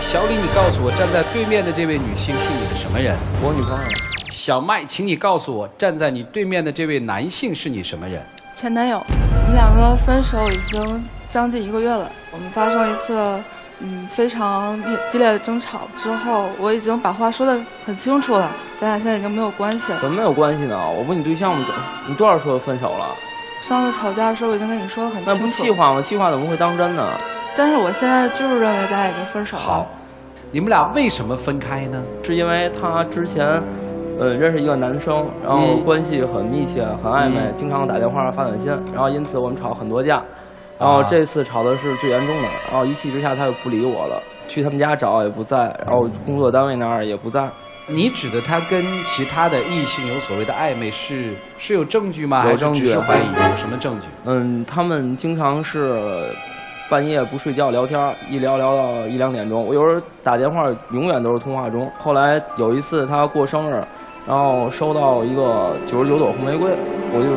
小李，你告诉我，站在对面的这位女性是你的什么人？我女朋友。小麦，请你告诉我，站在你对面的这位男性是你什么人？前男友。我们两个分手已经将近1个月了。我们发生一次非常激烈的争吵之后，我已经把话说得很清楚了，咱俩现在已经没有关系了。怎么没有关系呢？我不是你对象吗？你多少说分手了？上次吵架的时候我已经跟你说得很清楚。那不气话吗？气话怎么会当真呢？但是我现在就是认为咱俩已经分手了。好，你们俩为什么分开呢？是因为他之前，认识一个男生，然后关系很密切、很暧昧，经常打电话、发短信，然后因此我们吵很多架。然后这次吵的是最严重的，然后一气之下他就不理我了，去他们家找也不在，然后工作单位那儿也不在。你指的他跟其他的异性有所谓的暧昧是有证据吗？有证据，还是只是怀疑？有什么证据？他们经常是半夜不睡觉聊天，一聊到1、2点钟。我有时候打电话永远都是通话中。后来有一次他过生日，然后收到一个99朵红玫瑰，我就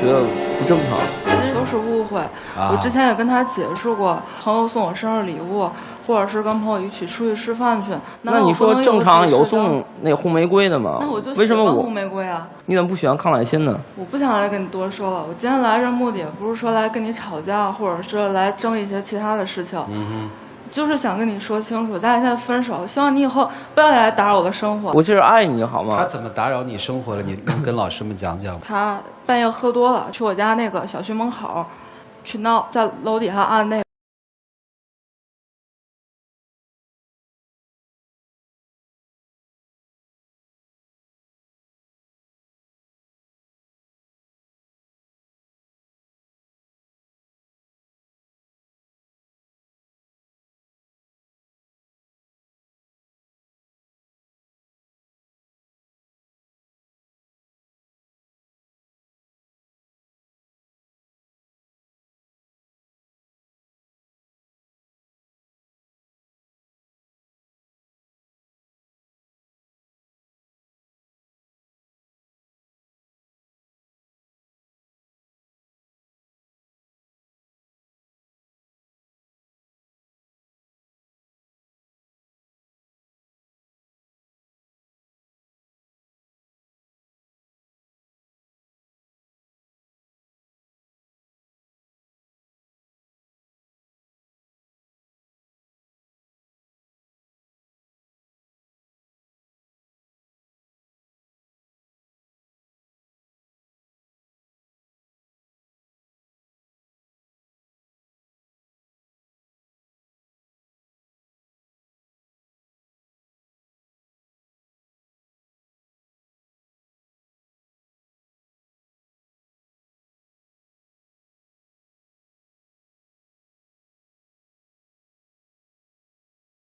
觉得不正常。其实都是误会。我之前也跟他解释过，朋友送我生日礼物，或者是跟朋友一起出去吃饭去。那你说正常有送那红玫瑰的吗？那我就为什么红玫瑰啊？你怎么不喜欢康乃馨呢？我不想来跟你多说了。我今天来这目的也不是说来跟你吵架，或者是来争一些其他的事情。就是想跟你说清楚，咱俩现在分手，希望你以后不要来打扰我的生活。我就是爱你，好吗？他怎么打扰你生活了？你能跟老师们讲讲吗？他半夜喝多了，去我家那个小区门口去闹，在楼底下按那个。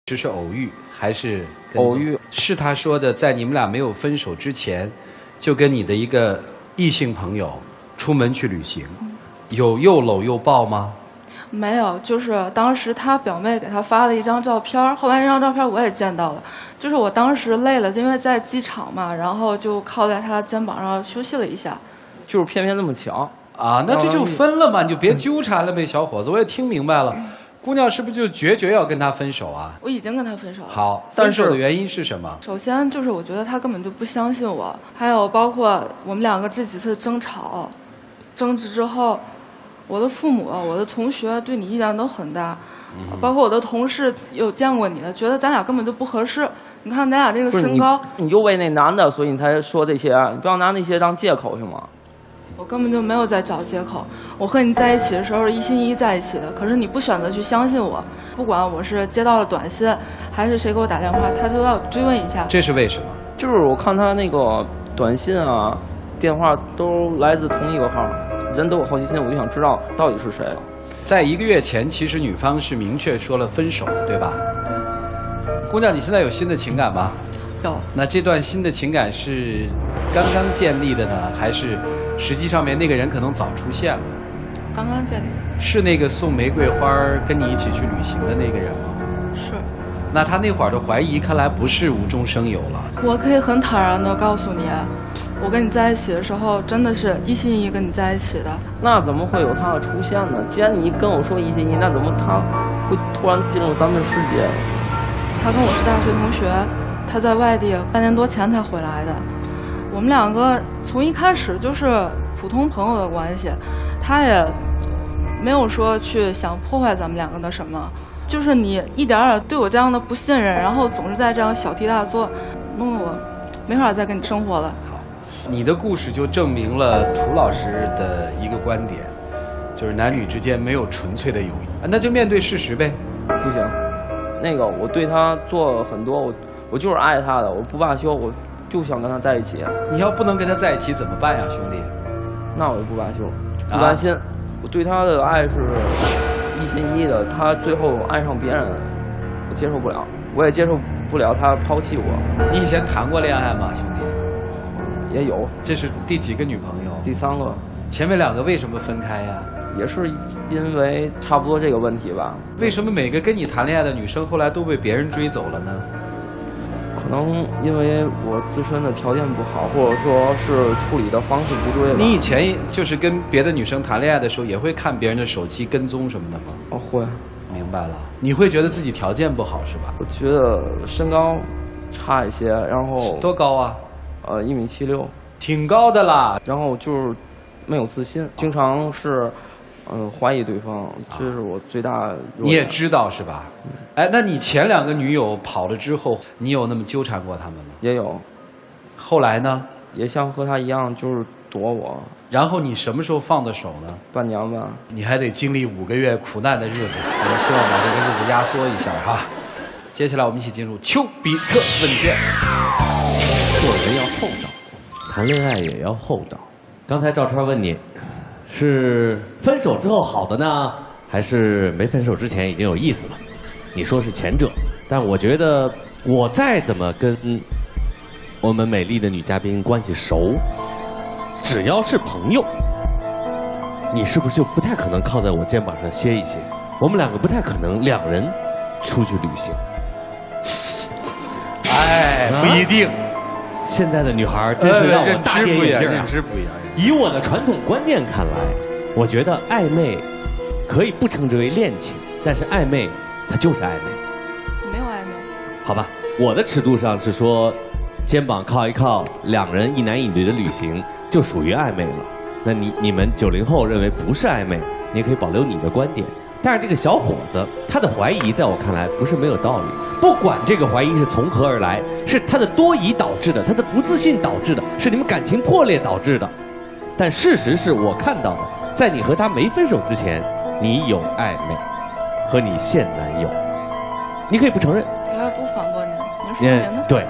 这是偶遇还是偶遇？是他说的，在你们俩没有分手之前，就跟你的一个异性朋友出门去旅行，有又搂又抱吗？没有，就是当时他表妹给他发了一张照片，后来那张照片我也见到了，就是我当时累了，因为在机场嘛，然后就靠在他肩膀上休息了一下。就是偏偏那么巧啊，那这就分了嘛，你就别纠缠了呗，小伙子，我也听明白了。姑娘是不是就决绝要跟他分手啊？我已经跟他分手了。好，分手的原因是什么？首先就是我觉得他根本就不相信我，还有包括我们两个这几次争吵、争执之后，我的父母、我的同学对你意见都很大，包括我的同事有见过你的，觉得咱俩根本就不合适。你看咱俩这个身高，你就为那男的，所以你才说这些，你不要拿那些当借口行吗？我根本就没有在找借口。我和你在一起的时候是一心一意在一起的，可是你不选择去相信我，不管我是接到了短信，还是谁给我打电话，他都要追问一下。这是为什么？就是我看他那个短信啊、电话都来自同一个号，人都有好奇心，我就想知道到底是谁。在1个月前，其实女方是明确说了分手的，对吧？姑娘，你现在有新的情感吗？有。那这段新的情感是刚刚建立的呢，还是实际上面那个人可能早出现了？刚刚建立的。是那个送玫瑰花跟你一起去旅行的那个人吗？是。那他那会儿的怀疑看来不是无中生有了。我可以很坦然地告诉你，我跟你在一起的时候真的是一心一意跟你在一起的。那怎么会有他的出现呢？既然你跟我说一心一意，那怎么他会突然进入咱们的世界？他跟我是大学同学，他在外地半年多前才回来的。我们两个从一开始就是普通朋友的关系，他也没有说去想破坏咱们两个的什么。就是你一点点对我这样的不信任，然后总是在这样小题大做，弄得我没法再跟你生活了。好，你的故事就证明了涂老师的一个观点，就是男女之间没有纯粹的友谊，那就面对事实呗。不行，那个我对他做了很多，我就是爱他的，我不罢休，我就想跟他在一起。你要不能跟他在一起怎么办呀，兄弟？那我就不罢休，不甘心。我对他的爱是一心一意的，他最后爱上别人，我接受不了，我也接受不了他抛弃我。你以前谈过恋爱吗，兄弟？也有。这是第几个女朋友？第3个。前面2个为什么分开呀？也是因为差不多这个问题吧。为什么每个跟你谈恋爱的女生后来都被别人追走了呢？可能因为我自身的条件不好，或者说是处理的方式不对吧。你以前就是跟别的女生谈恋爱的时候，也会看别人的手机跟踪什么的吗？哦，会。明白了。你会觉得自己条件不好是吧？我觉得身高差一些，然后多高啊？1.76米。挺高的啦。然后就是没有自信，经常是怀疑对方，这是我最大的。你也知道是吧？哎，那你前2个女友跑了之后，你有那么纠缠过她们吗？也有。后来呢？也像和她一样，就是躲我。然后你什么时候放的手呢？半年吧。你还得经历5个月苦难的日子，我们希望把这个日子压缩一下哈。接下来我们一起进入丘比特问卷。做人要厚道，谈恋爱也要厚道。刚才赵川问你，是分手之后好的呢，还是没分手之前已经有意思了？你说是前者，但我觉得我再怎么跟我们美丽的女嘉宾关系熟，只要是朋友，你是不是就不太可能靠在我肩膀上歇一歇？我们2个不太可能2人出去旅行。哎，不一定。现在的女孩真是让我大跌眼镜啊！认知不一样。以我的传统观念看来，我觉得暧昧可以不称之为恋情，但是暧昧它就是暧昧。没有暧昧。好吧，我的尺度上是说，肩膀靠一靠，2人一男一女的旅行就属于暧昧了。那你们90后认为不是暧昧，你也可以保留你的观点。但是这个小伙子他的怀疑，在我看来不是没有道理。不管这个怀疑是从何而来，是他的多疑导致的，他的不自信导致的，是你们感情破裂导致的。但事实是我看到的，在你和他没分手之前，你有暧昧，和你现男友，你可以不承认。我要不反驳您，您说您呢？对，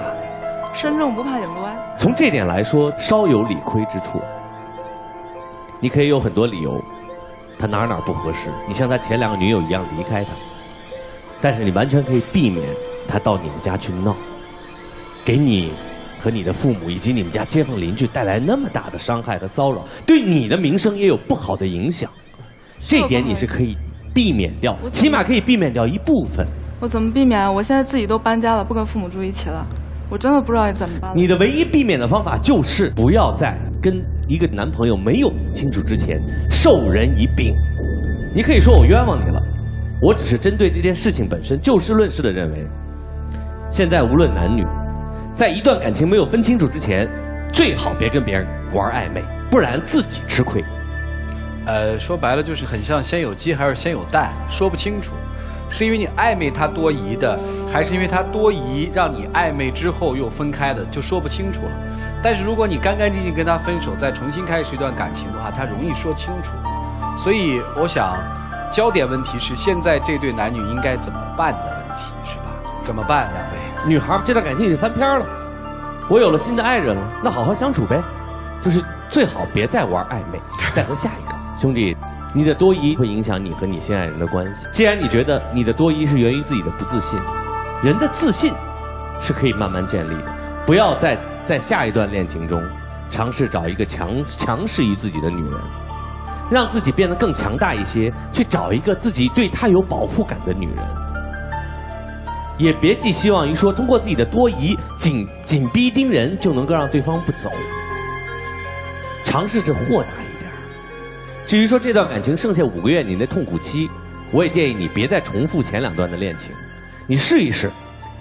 身正不怕影子歪。从这点来说，稍有理亏之处。你可以有很多理由，他哪不合适，你像他前2个女友一样离开他，但是你完全可以避免他到你们家去闹，给你和你的父母以及你们家街坊邻居带来那么大的伤害和骚扰，对你的名声也有不好的影响。这一点你是可以避免掉，起码可以避免掉一部分。我怎么避免？我现在自己都搬家了，不跟父母住一起了，我真的不知道怎么办了。你的唯一避免的方法就是不要在跟一个男朋友没有清楚之前授人以柄。你可以说我冤枉你了，我只是针对这件事情本身就事论事的认为，现在无论男女，在一段感情没有分清楚之前，最好别跟别人玩暧昧，不然自己吃亏。说白了就是很像先有鸡还是先有蛋，说不清楚，是因为你暧昧他多疑的，还是因为他多疑让你暧昧之后又分开的，就说不清楚了。但是如果你干干净净跟他分手，再重新开始一段感情的话，他容易说清楚。所以我想，焦点问题是现在这对男女应该怎么办的问题，是吧？怎么办，2位？女孩这段感情已经翻篇了，我有了新的爱人了，那好好相处呗，就是最好别再玩暧昧，再和下一个。兄弟，你的多疑会影响你和你心爱人的关系。既然你觉得你的多疑是源于自己的不自信，人的自信是可以慢慢建立的。不要在下一段恋情中尝试找一个强势于自己的女人，让自己变得更强大一些，去找一个自己对她有保护感的女人。也别寄希望于说通过自己的多疑紧逼盯人就能够让对方不走，尝试着豁达一点。至于说这段感情剩下5个月你那痛苦期，我也建议你别再重复前2段的恋情，你试一试，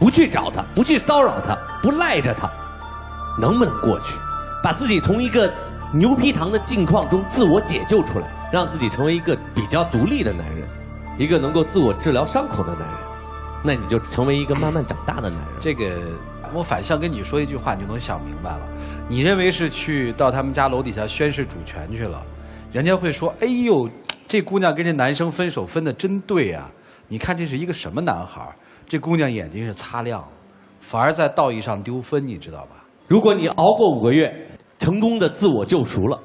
不去找他，不去骚扰他，不赖着他，能不能过去？把自己从一个牛皮糖的境况中自我解救出来，让自己成为一个比较独立的男人，一个能够自我治疗伤口的男人，那你就成为一个慢慢长大的男人。这个我反向跟你说一句话，你就能想明白了。你认为是去到他们家楼底下宣示主权去了，人家会说：“哎呦，这姑娘跟这男生分手分得真对啊！你看这是一个什么男孩？”这姑娘眼睛是擦亮了，反而在道义上丢分，你知道吧？如果你熬过5个月，成功的自我救赎了，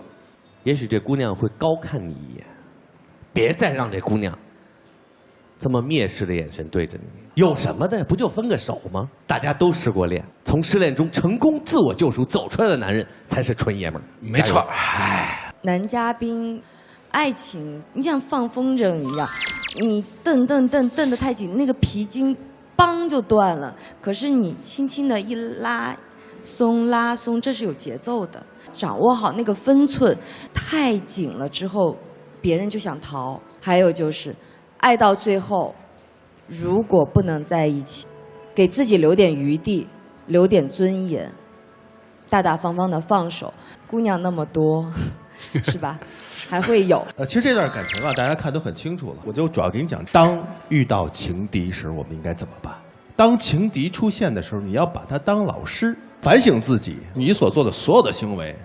也许这姑娘会高看你一眼。别再让这姑娘这么蔑视的眼神对着你。有什么的，不就分个手吗？大家都失过恋，从失恋中成功自我救赎走出来的男人才是纯爷们儿。没错，哎，男嘉宾，爱情你像放风筝一样，你蹬得太紧，那个皮筋梆就断了。可是你轻轻的一拉松拉松，这是有节奏的，掌握好那个分寸。太紧了之后，别人就想逃。还有就是，爱到最后，如果不能在一起，给自己留点余地，留点尊严，大大方方的放手。姑娘那么多，是吧？还会有。其实这段感情啊，大家看都很清楚了。我就主要给你讲，当遇到情敌时，我们应该怎么办？当情敌出现的时候，你要把他当老师，反省自己，你所做的所有的行为，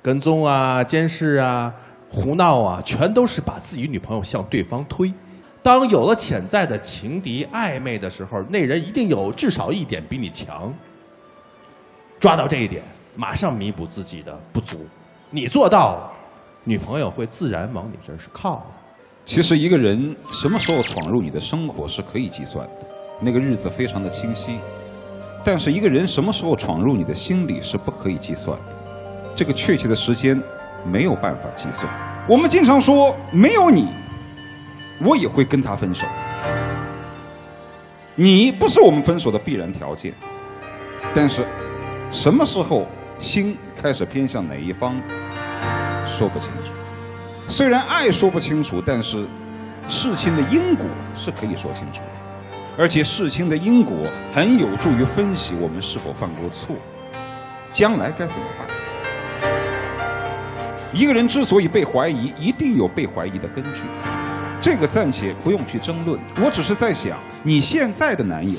跟踪啊、监视啊、胡闹啊，全都是把自己女朋友向对方推。当有了潜在的情敌暧昧的时候，那人一定有至少一点比你强。抓到这一点，马上弥补自己的不足。你做到了，女朋友会自然往你这儿是靠的。其实一个人什么时候闯入你的生活是可以计算的，那个日子非常的清晰。但是一个人什么时候闯入你的心里是不可以计算的，这个确切的时间没有办法计算。我们经常说，没有你，我也会跟他分手。你不是我们分手的必然条件，但是什么时候心开始偏向哪一方，说不清楚。虽然爱说不清楚，但是事情的因果是可以说清楚的，而且事情的因果很有助于分析我们是否犯过错，将来该怎么办。一个人之所以被怀疑，一定有被怀疑的根据，这个暂且不用去争论。我只是在想，你现在的男友，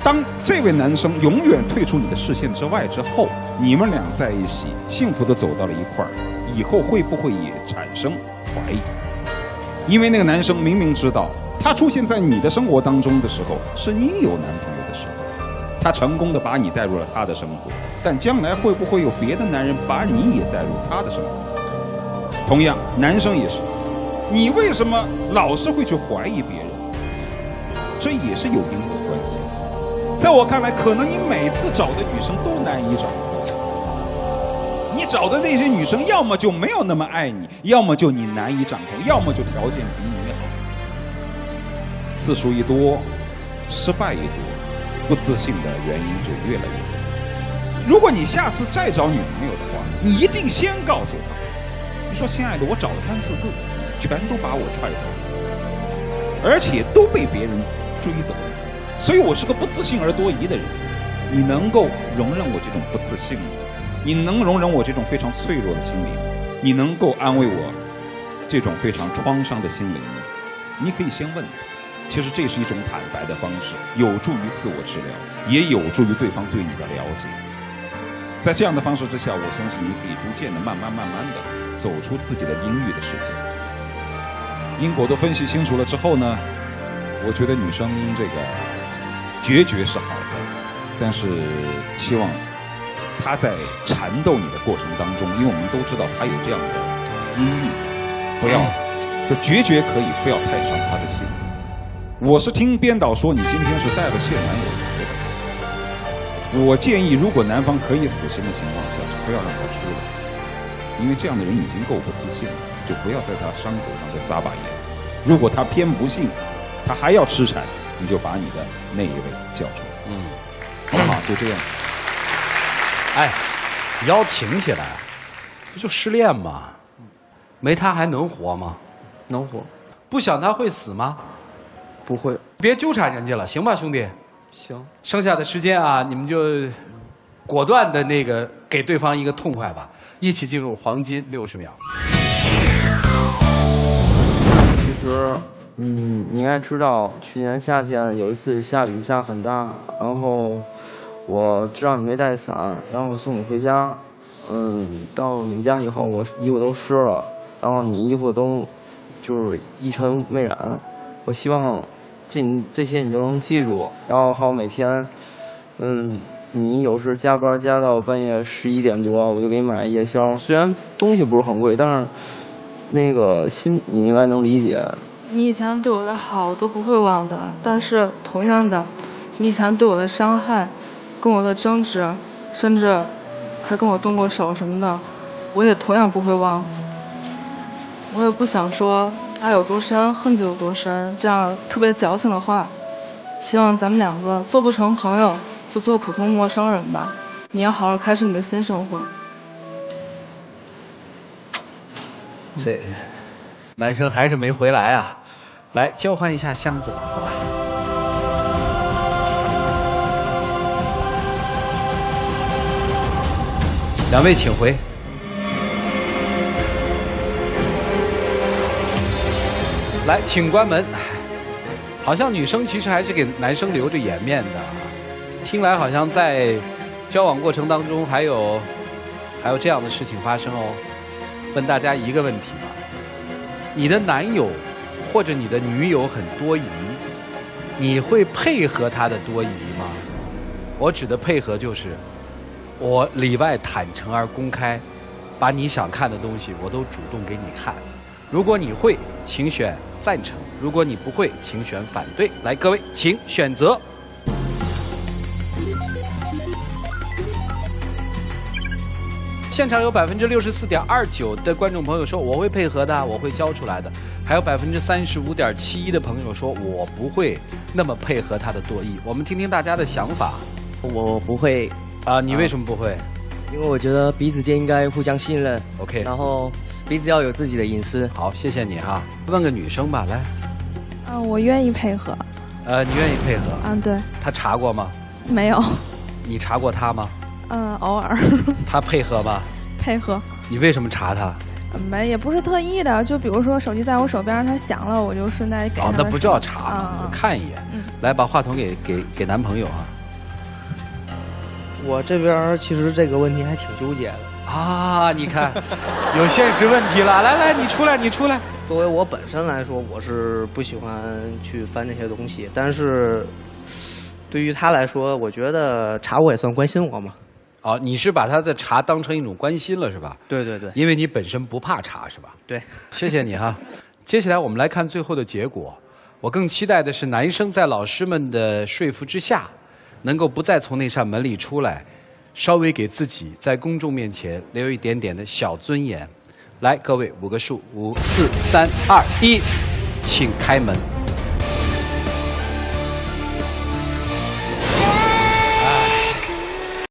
当这位男生永远退出你的视线之外之后，你们俩在一起幸福的走到了一块儿，以后会不会也产生怀疑？因为那个男生明明知道他出现在你的生活当中的时候是你有男朋友的时候，他成功的把你带入了他的生活，但将来会不会有别的男人把你也带入他的生活？同样男生也是，你为什么老是会去怀疑别人？这也是有因果关系。在我看来，可能你每次找的女生都难以掌控，你找的那些女生要么就没有那么爱你，要么就你难以掌控，要么就条件比你好。次数一多，失败一多，不自信的原因就越来越多。如果你下次再找女朋友的话，你一定先告诉她，你说亲爱的，我找了3、4个，全都把我踹走了，而且都被别人追走了，所以我是个不自信而多疑的人。你能够容忍我这种不自信吗？你能容忍我这种非常脆弱的心灵？你能够安慰我这种非常创伤的心灵吗？你可以先问。其实这是一种坦白的方式，有助于自我治疗，也有助于对方对你的了解。在这样的方式之下，我相信你可以逐渐的慢慢的走出自己的阴郁的世界。因果都分析清楚了之后呢，我觉得女生这个决绝是好的，但是希望她在缠斗你的过程当中，因为我们都知道她有这样的阴郁，不要就决绝可以，不要太伤她的心。我是听编导说你今天是带了现男友来的，我建议如果男方可以死刑的情况下，就不要让他出来，因为这样的人已经够不自信了，就不要在他伤口上再撒把盐。如果他偏不信，他还要痴缠，你就把你的那一位叫出来。好不好？就这样。哎，腰挺起来，不就失恋吗？没他还能活吗？能活，不想他会死吗？不会。别纠缠人家了，行吧，兄弟？行，剩下的时间啊，你们就果断的那个给对方一个痛快吧，一起进入黄金60秒。其实，你应该知道，去年夏天有一次下雨下很大，然后我知道你没带伞，然后我送你回家。到你家以后，我衣服都湿了，然后你衣服都就是一尘未染。我希望这些你都能记住，然后还有每天，你有时加班加到半夜11点多，我就给你买夜宵。虽然东西不是很贵，但是那个心你应该能理解。你以前对我的好我都不会忘的，但是同样的，你以前对我的伤害，跟我的争执，甚至还跟我动过手什么的，我也同样不会忘。我也不想说爱有多深恨就有多深这样特别矫情的话，希望咱们两个做不成朋友就做普通陌生人吧。你要好好开始你的新生活。这男生还是没回来啊，来交换一下箱子吧，好吧。两位请回。来，请关门。好像女生其实还是给男生留着颜面的，听来好像在交往过程当中还有这样的事情发生哦。问大家一个问题吧，你的男友或者你的女友很多疑，你会配合他的多疑吗？我指的配合就是我里外坦诚而公开，把你想看的东西我都主动给你看。如果你会，请选赞成；如果你不会，请选反对。来，各位，请选择。现场有64.29%的观众朋友说我会配合的，我会交出来的，还有35.71%的朋友说我不会那么配合他的多疑。我们听听大家的想法。我不会啊，你为什么不会？因为我觉得彼此间应该互相信任。 OK， 然后彼此要有自己的隐私。好，谢谢你哈。问个女生吧，来。我愿意配合。你愿意配合？对。他查过吗？没有。你查过他吗？偶尔。他配合吗？配合。你为什么查他？也不是特意的，就比如说手机在我手边，他响了，我就顺带给他。那不叫查，看一眼。来，把话筒给男朋友啊。我这边其实这个问题还挺纠结的啊！你看，有现实问题了。来，你出来。作为我本身来说，我是不喜欢去翻这些东西，但是对于他来说，我觉得查我也算关心我嘛。哦，你是把他的查当成一种关心了是吧？对对对。因为你本身不怕查是吧？对。谢谢你哈。接下来我们来看最后的结果。我更期待的是男生在老师们的说服之下，能够不再从那扇门里出来，稍微给自己在公众面前留一点点的小尊严。来，各位，5个数，5、4、3、2、1，请开门。